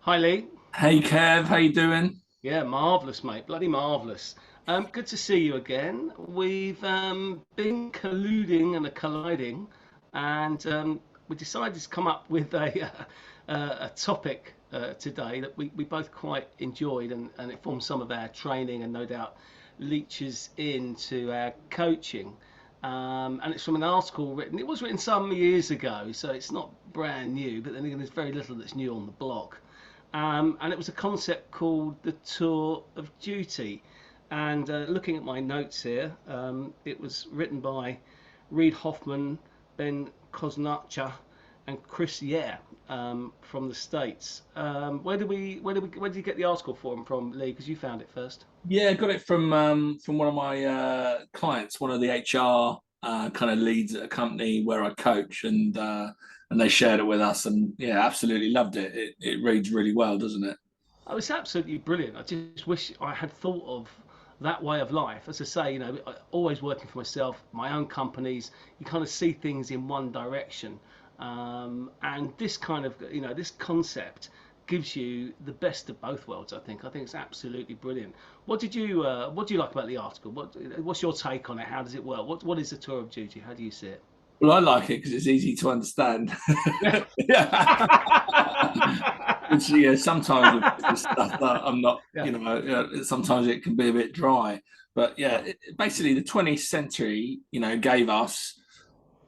Hi Lee. Hey Kev, how you doing? Yeah, marvellous, mate. Bloody marvellous. Good to see you again. We've been colluding and colliding, and we decided to come up with a topic today that we both quite enjoyed, and it forms some of our training and no doubt leaches into our coaching. And it's from an article written. It was written some years ago, so it's not brand new. But then again, there's very little that's new on the block. And it was a concept called the tour of duty. And looking at my notes here, it was written by Reid Hoffman, Ben Koznacha, and Chris Yare from the States. Where did you get the article from, Lee? Because you found it first. Yeah, I got it from one of my clients, one of the HR kind of leads at a company where I coach, and they shared it with us, and yeah, absolutely loved it. It reads really well, doesn't it? Oh, it's absolutely brilliant. I just wish I had thought of that way of life. As I say, always working for myself, my own companies, you kind of see things in one direction. And this kind of, this concept gives you the best of both worlds, I think. I think it's absolutely brilliant. What do you like about the article? What's your take on it? How does it work? What is the tour of duty? How do you see it? Well, I like it because it's easy to understand. Yeah. Yeah. It's, yeah, sometimes with business stuff that I'm not, Yeah. sometimes it can be a bit dry. But yeah, Yeah. basically the 20th century, gave us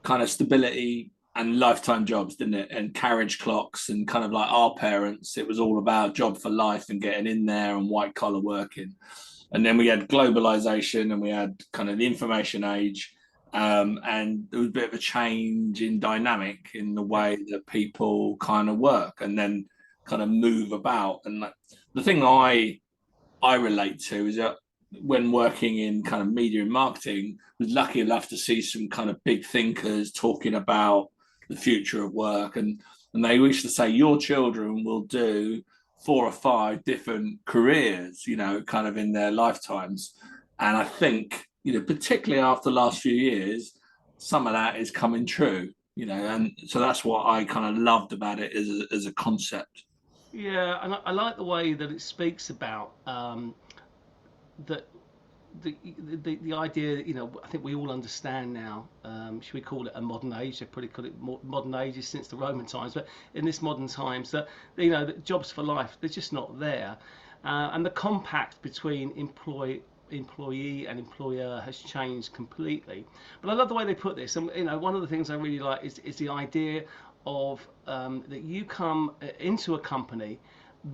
kind of stability and lifetime jobs, didn't it? And carriage clocks and kind of like our parents, it was all about job for life and getting in there and white collar working. And then we had globalization and we had kind of the information age. And there was a bit of a change in dynamic in the Yeah. way that people kind of work and then kind of move about. And like, the thing I relate to is that when working in kind of media and marketing, was lucky enough to see some kind of big thinkers talking about the future of work, and they used to say your children will do 4 or 5 different careers, kind of in their lifetimes, and I think particularly after the last few years, some of that is coming true, and so that's what I kind of loved about it as a concept. Yeah, and I like the way that it speaks about that the idea that I think we all understand now. Should we call it a modern age? They probably call it modern ages since the Roman times, but in this modern times, that that jobs for life, they're just not there, and the compact between employee and employer has changed completely. But I love the way they put this, and one of the things I really like is the idea of that you come into a company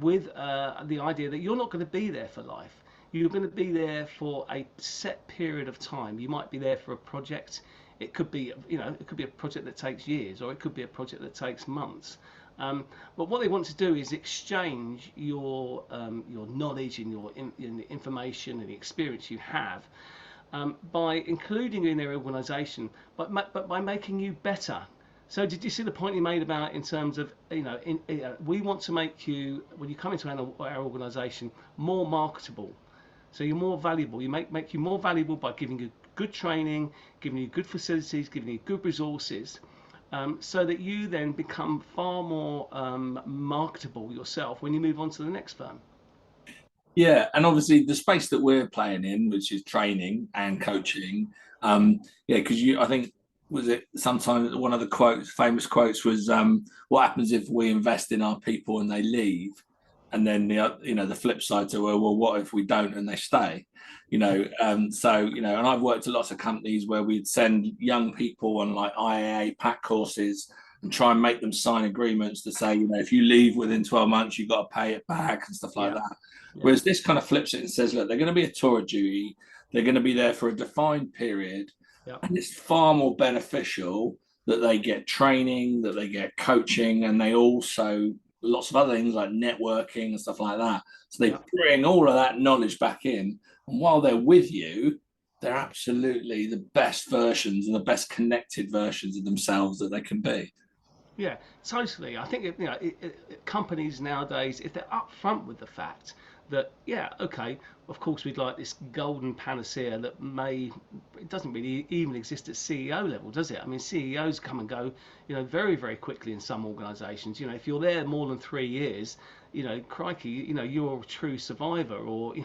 with the idea that you're not going to be there for life. You're going to be there for a set period of time. You might be there for a project. It could be, it could be a project that takes years, or it could be a project that takes months. But what they want to do is exchange your knowledge and in the information and the experience you have by including you in their organisation, but by making you better. So did you see the point you made about in terms of we want to make you when you come into our organisation more marketable, so you're more valuable. You make you more valuable by giving you good training, giving you good facilities, giving you good resources, so that you then become far more marketable yourself when you move on to the next firm. Yeah, and obviously the space that we're playing in, which is training and coaching, yeah, because I think, was it sometimes one of the famous quotes was, "What happens if we invest in our people and they leave?" And then the flip side to, well, what if we don't and they stay? So and I've worked at lots of companies where we'd send young people on like IAA pack courses and try and make them sign agreements to say, if you leave within 12 months, you've got to pay it back and stuff like Yeah, that. yeah, Whereas this kind of flips it and says, look, they're going to be a tour of duty. They're going to be there for a defined period. yeah, And it's far more beneficial that they get training, that they get coaching, and they also lots of other things like networking and stuff like that. So they yeah. bring all of that knowledge back in. And while they're with you, they're absolutely the best versions and the best connected versions of themselves that they can be. Yeah, totally. I think companies nowadays, if they're upfront with the fact that, yeah, okay, of course we'd like this golden panacea that may it doesn't really even exist at CEO level, does it? I mean, CEOs come and go, very, very quickly in some organisations. If you're there more than 3 years, crikey, you're a true survivor, or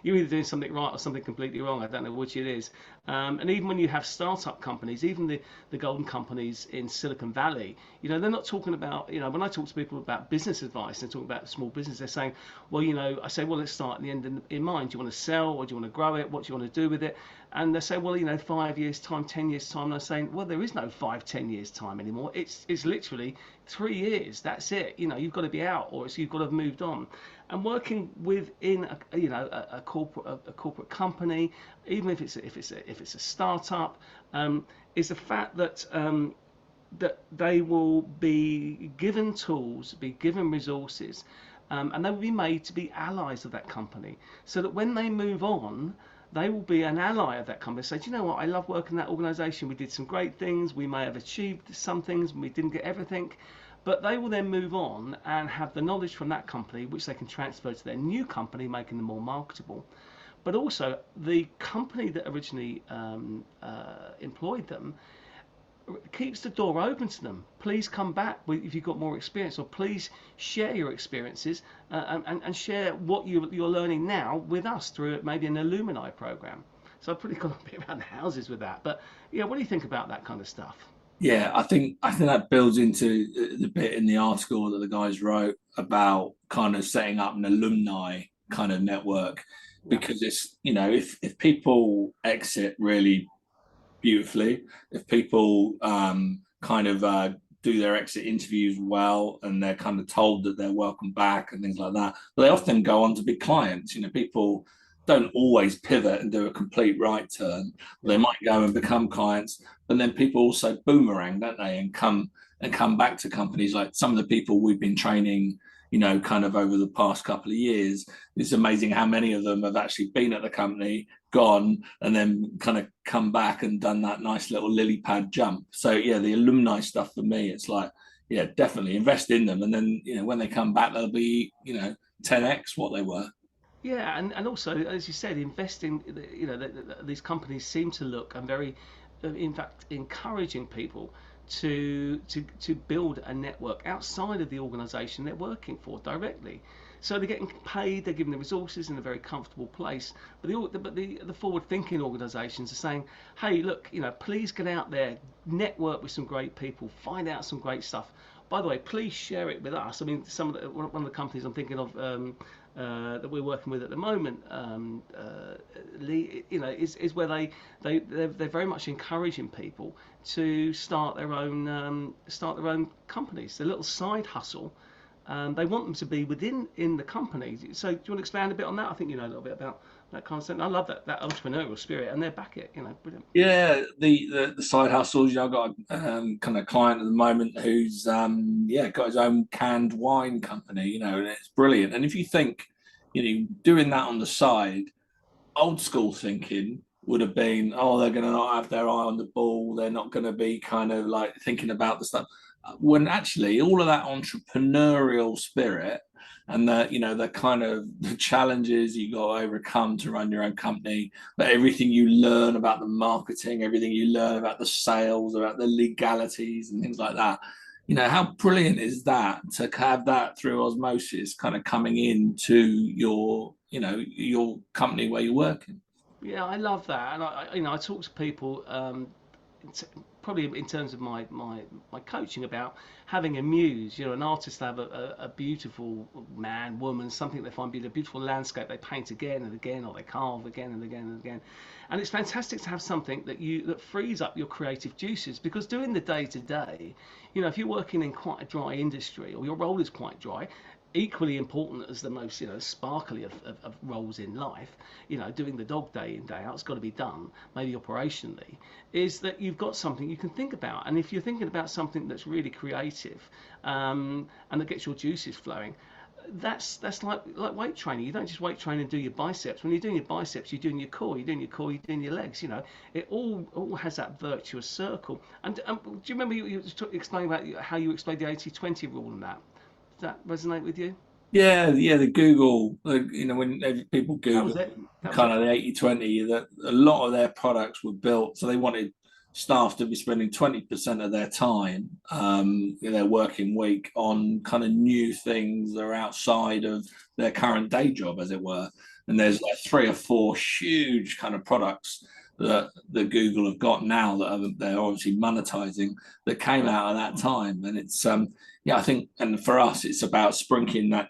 you're either doing something right or something completely wrong. I don't know which it is. And even when you have startup companies, even the golden companies in Silicon Valley, they're not talking about, when I talk to people about business advice, they're talking about small business, they're saying, well, I say, well, let's start at the end in mind. Do you want to sell, or do you want to grow it? What do you want to do with it? And they say, well, 5 years time, 10 years time. And I'm saying, well, there is no 5, 10 years time anymore. It's literally 3 years. That's it. You've got to be out, or you've got to have moved on. And working within a corporate company, even if it's a startup, is the fact that that they will be given tools, be given resources, and they will be made to be allies of that company, so that when they move on, they will be an ally of that company. Say, do you know what? I love working in that organisation. We did some great things. We may have achieved some things. We didn't get everything. But they will then move on and have the knowledge from that company, which they can transfer to their new company, making them more marketable. But also, the company that originally employed them keeps the door open to them. Please come back if you've got more experience, or please share your experiences, and share what you're learning now with us through maybe an alumni program. So I've pretty got a bit around the houses with that. But yeah, what do you think about that kind of stuff? Yeah, I think that builds into the bit in the article that the guys wrote about kind of setting up an alumni kind of network, Yeah, because it's, if people exit really beautifully, if people kind of do their exit interviews well, and they're kind of told that they're welcome back and things like that, but they often go on to be clients. People don't always pivot and do a complete right turn. They yeah, might go and become clients, but then people also boomerang, don't they, and come back to companies. Like some of the people we've been training, kind of over the past couple of years, it's amazing how many of them have actually been at the company, gone, and then kind of come back and done that nice little lily pad jump. So yeah, the alumni stuff for me, it's like, yeah, definitely invest in them, and then when they come back, they'll be 10x what they were. yeah. And also, as you said, investing. These companies seem to look and very, in fact, encouraging people to build a network outside of the organisation they're working for directly. So they're getting paid, they're given the resources in a very comfortable place. But the forward-thinking organisations are saying, hey, look, please get out there, network with some great people, find out some great stuff. By the way, please share it with us. I mean, one of the companies I'm thinking of, that we're working with at the moment, is where they're very much encouraging people to start their own companies, a little side hustle. They want them to be within in the company. So do you want to expand a bit on that? I think you know a little bit about that concept. I love that entrepreneurial spirit, and they back it. Brilliant. Yeah, the side hustles. I've got a kind of client at the moment who's got his own canned wine company. And it's brilliant. And if you think, doing that on the side, old school thinking would have been, oh, they're going to not have their eye on the ball. They're not going to be kind of like thinking about the stuff. When actually all of that entrepreneurial spirit, and the kind of the challenges you got to overcome to run your own company, but everything you learn about the marketing, everything you learn about the sales, about the legalities and things like that. How brilliant is that, to have that through osmosis kind of coming into your company where you're working? Yeah, I love that, and I talk to people, probably in terms of my coaching, about having a muse. An artist have a beautiful man, woman, something they find beautiful, a beautiful landscape they paint again and again, or they carve again and again and again. And it's fantastic to have something that frees up your creative juices, because doing the day to day, if you're working in quite a dry industry, or your role is quite dry, equally important as the most sparkly of roles in life, doing the dog day in day out, it's got to be done, maybe operationally, is that you've got something you can think about. And if you're thinking about something that's really creative, and that gets your juices flowing, that's like weight training. You don't just weight train and do your biceps. When you're doing your biceps, you're doing your core, you're doing your core, you're doing your legs. It all has that virtuous circle. And do you remember you explaining about how you explained the 80-20 rule and that? Does that resonate with you? Yeah, the Google, when people That Google was it. That was kind it. of the 80/20, that a lot of their products were built, so they wanted staff to be spending 20% of their time in their working week on kind of new things that are outside of their current day job, as it were. And there's like three or four huge kind of products that Google have got now that they're obviously monetizing that came out of that time. And it's yeah, I think, and for us, it's about sprinkling that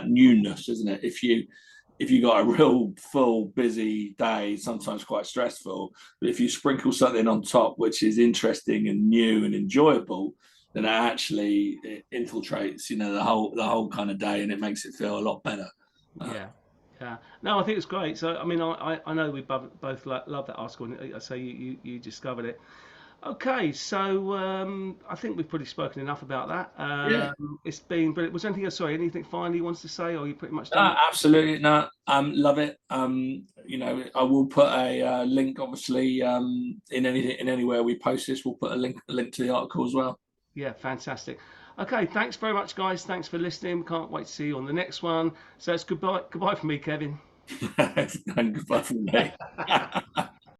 newness, isn't it? If you got a real full, busy day, sometimes quite stressful, but if you sprinkle something on top which is interesting and new and enjoyable, then it infiltrates, the whole kind of day, and it makes it feel a lot better. Uh, Yeah, yeah. No, I think it's great. So, I mean, I know we both love that article, and I say you discovered it. Okay, so I think we've pretty spoken enough about that. yeah, It's been, but was there anything else? Sorry, anything final you wanted to say, or you pretty much done it? absolutely. No, love it. I will put a link, obviously, in anywhere we post this. We'll put a link to the article as well. Yeah, fantastic. Okay, thanks very much, guys. Thanks for listening. Can't wait to see you on the next one. So it's goodbye from me, Kevin. And goodbye from me.